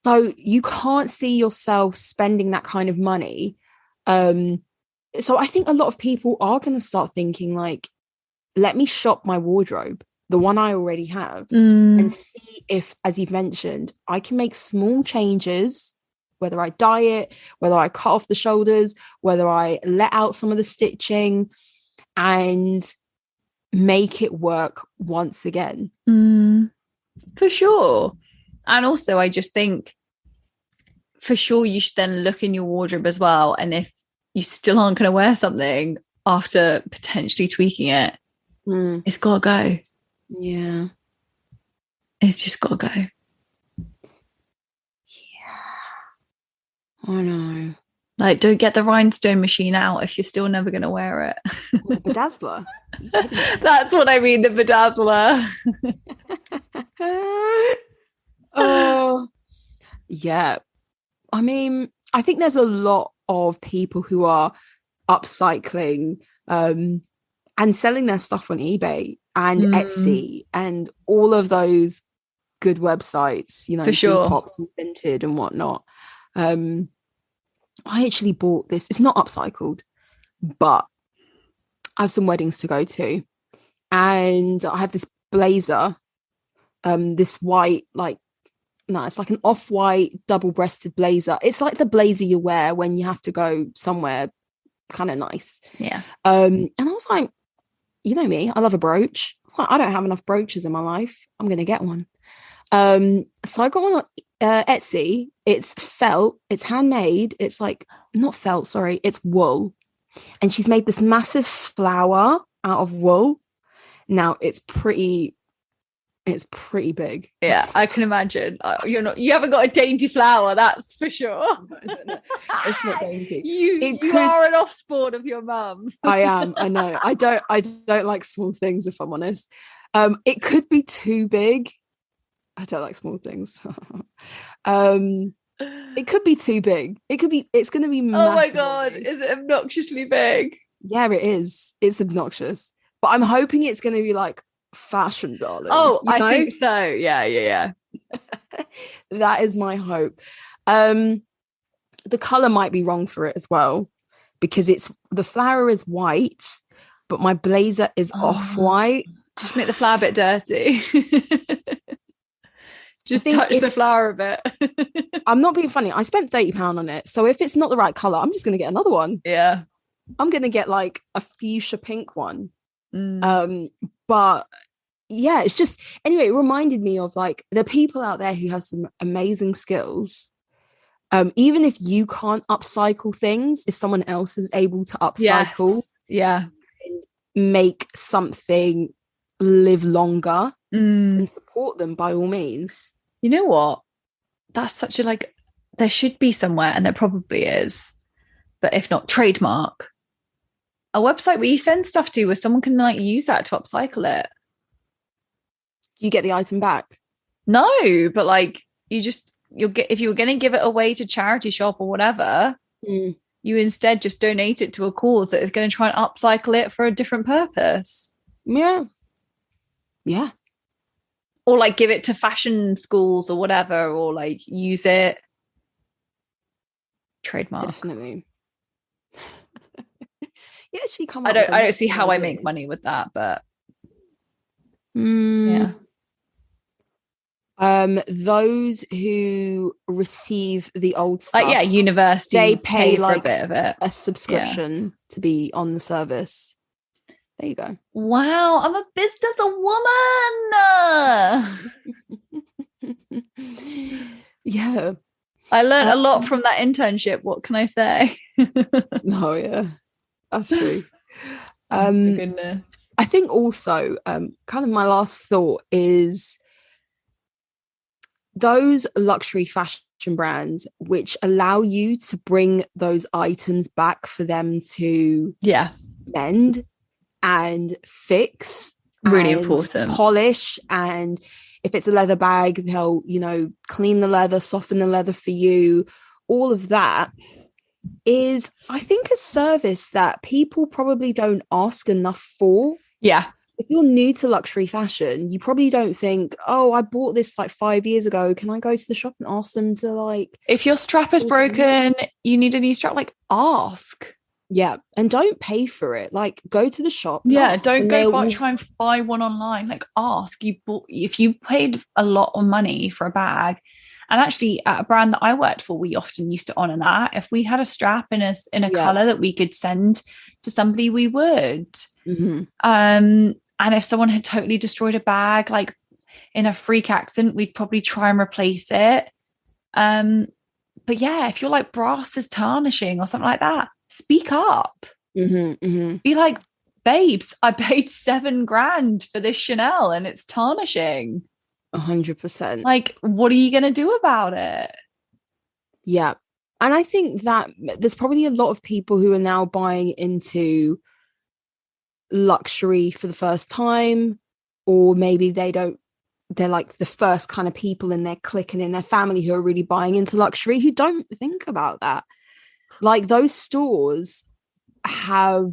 So you can't see yourself spending that kind of money. So I think a lot of people are going to start thinking like, let me shop my wardrobe, the one I already have, and see if, as you've mentioned, I can make small changes, whether I dye it, whether I cut off the shoulders, whether I let out some of the stitching, and make it work once again. For sure. And also, I just think for sure you should then look in your wardrobe as well. And if you still aren't going to wear something after potentially tweaking it, it's got to go. Yeah. It's just got to go. Yeah. I know. Like, don't get the rhinestone machine out if you're still never going to wear it. The bedazzler. That's what I mean, the bedazzler. Oh, yeah. I mean, I think there's a lot of people who are upcycling and selling their stuff on eBay and Etsy and all of those good websites, you know, for sure. Depop's and Vinted and whatnot. I actually bought this. It's not upcycled, but I have some weddings to go to, and I have this blazer, this white, like, no, it's like an off-white double-breasted blazer. It's like the blazer you wear when you have to go somewhere kind of nice. Yeah. And I was like, you know me, I love a brooch. It's like, I don't have enough brooches in my life. I'm gonna get one. So I got one on Etsy. It's felt, it's handmade. It's like, not felt, sorry, it's wool. And she's made this massive flower out of wool. Now it's pretty big. Yeah, I can imagine. You haven't got a dainty flower, that's for sure. No. It's not dainty. You are an offspring of your mum. I am. I know. I don't like small things, if I'm honest. It could be too big. I don't like small things. It could be too big. It's going to be massive. Oh my God. Is it obnoxiously big? Yeah, it is. It's obnoxious. But I'm hoping it's going to be like fashion, darling. Oh, I think so. Yeah. That is my hope. The color might be wrong for it as well, because the flower is white, but my blazer is off-white. Just make the flower a bit dirty. Just touch the flower a bit. I'm not being funny. I spent £30 on it. So if it's not the right color, I'm just going to get another one. Yeah. I'm going to get like a fuchsia pink one. But yeah, it's just, anyway, it reminded me of like the people out there who have some amazing skills. Even if you can't upcycle things, if someone else is able to upcycle, and make something live longer, and support them by all means. You know what? That's such a, like, there should be somewhere, and there probably is, but if not, trademark a website where you send stuff to where someone can like use that to upcycle it. You get the item back? No, but like you'll get, if you were going to give it away to charity shop or whatever, you instead just donate it to a cause that is going to try and upcycle it for a different purpose. Yeah. Or like give it to fashion schools or whatever, or like use it. Trademark. Definitely. Yeah, she come. I don't see how I make money with that, but yeah. Those who receive the old stuff, like university, they pay like a bit of it, a subscription to be on the service. There you go. Wow, I'm a businesswoman. Yeah, I learned a lot from that internship. What can I say? Oh yeah, that's true. Oh, goodness. I think also, kind of my last thought is those luxury fashion brands which allow you to bring those items back for them to mend and fix, really and important, polish, and if it's a leather bag, they'll, clean the leather, soften the leather for you. All of that is, I think, a service that people probably don't ask enough for. Yeah. If you're new to luxury fashion, you probably don't think, oh, I bought this like 5 years ago. Can I go to the shop and ask them to like... If your strap is broken, you need a new strap, like ask. Yeah. And don't pay for it. Like go to the shop. Yeah. Don't go try and buy one online. Like ask. If you paid a lot of money for a bag, and actually at a brand that I worked for, we often used to honor that. If we had a strap in a color that we could send to somebody, we would. And if someone had totally destroyed a bag, like in a freak accident, we'd probably try and replace it. But yeah, if you're like brass is tarnishing or something like that, speak up. Be like, babes, I paid $7,000 for this Chanel and it's tarnishing. 100%. Like, what are you going to do about it? Yeah. And I think that there's probably a lot of people who are now buying into luxury for the first time, or maybe they're like the first kind of people in their clique and in their family who are really buying into luxury, who don't think about that. Like, those stores have,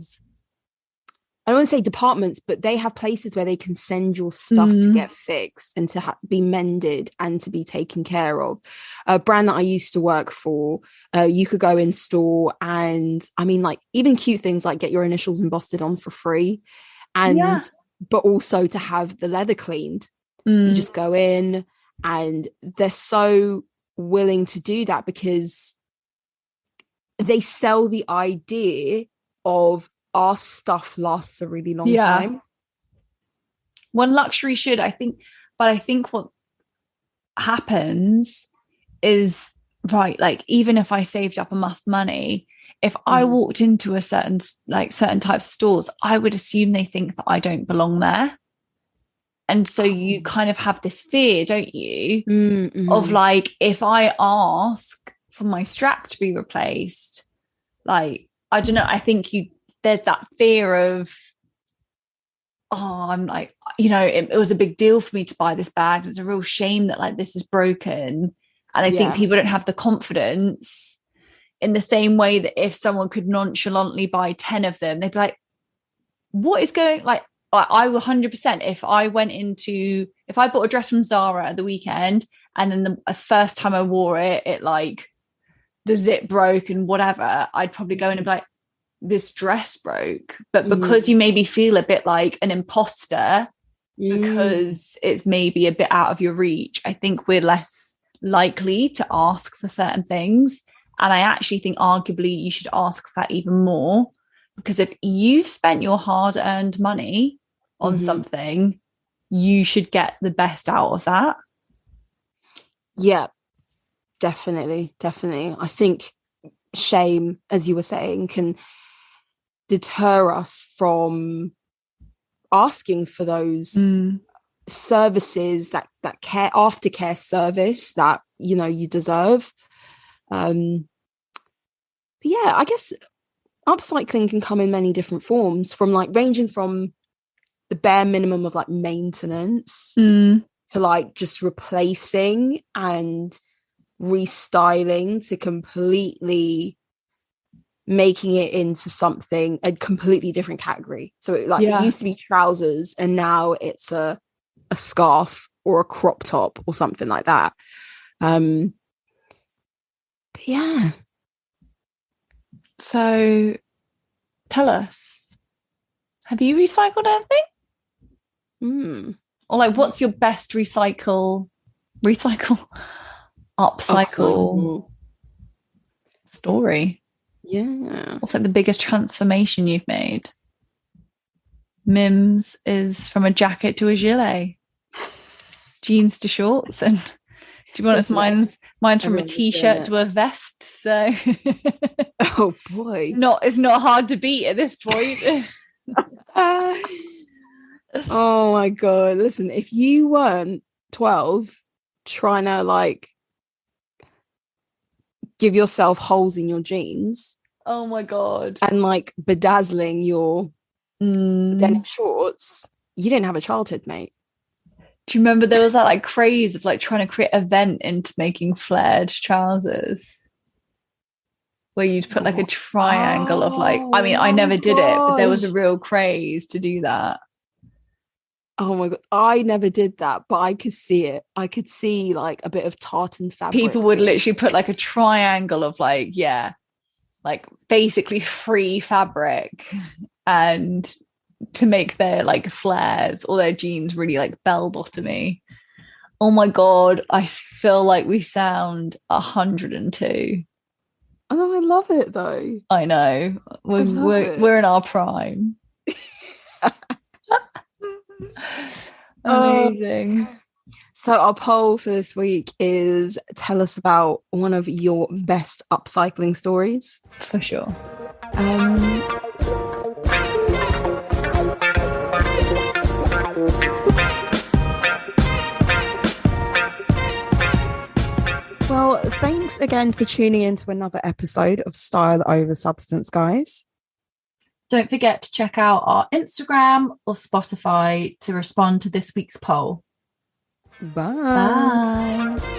I don't want to say departments, but they have places where they can send your stuff to get fixed and to be mended and to be taken care of. A brand that I used to work for, you could go in store and, I mean, like, even cute things like get your initials embossed on for free, and but also to have the leather cleaned. You just go in, and they're so willing to do that because they sell the idea of our stuff lasts a really long time. When luxury should, I think, but I think what happens is, right, like, even if I saved up enough money, if I walked into a certain types of stores, I would assume they think that I don't belong there. And so you kind of have this fear, don't you, of like, if I ask for my strap to be replaced, like, I don't know, I think there's that fear of, I'm like, it was a big deal for me to buy this bag. It's a real shame that like this is broken. And I think people don't have the confidence in the same way that if someone could nonchalantly buy 10 of them, they'd be like, what is going, like, I will 100%, if I bought a dress from Zara at the weekend and then the first time I wore it, it like the zip broke and whatever, I'd probably go in and be like, this dress broke. But because you maybe feel a bit like an imposter because it's maybe a bit out of your reach, I think we're less likely to ask for certain things. And I actually think arguably you should ask for that even more, because if you've spent your hard-earned money on something, you should get the best out of that. Yeah, definitely. I think shame, as you were saying, can deter us from asking for those services, that care, aftercare service that you deserve. But yeah, I guess upcycling can come in many different forms, from like ranging from the bare minimum of like maintenance to like just replacing and restyling, to completely making it into something, a completely different category. So it used to be trousers and now it's a scarf or a crop top or something like that. But yeah. So tell us, have you recycled anything? Or like, what's your best upcycle story? Yeah. What's like the biggest transformation you've made? Mim's is from a jacket to a gilet, jeans to shorts, and to be honest, mine's from a t-shirt to a vest. So oh boy, it's not hard to beat at this point. Oh my god, listen, if you weren't 12 trying to like give yourself holes in your jeans, oh my god, and like bedazzling your denim shorts, you didn't have a childhood, mate. Do you remember there was that like craze of like trying to create a vent into making flared trousers, where you'd put like a triangle of like, I mean, I never did it, but there was a real craze to do that. Oh my god, I never did that, but I could see it. I could see like a bit of tartan fabric. People would literally put like a triangle of like, like basically free fabric, and to make their like flares or their jeans really like bell-bottomy. Oh my god, I feel like we sound 102. Oh, I love it though. I know. We're in our prime. Amazing. So our poll for this week is, tell us about one of your best upcycling stories. For sure. Well, thanks again for tuning in to another episode of Style Over Substance, guys. Don't forget to check out our Instagram or Spotify to respond to this week's poll. Bye. Bye.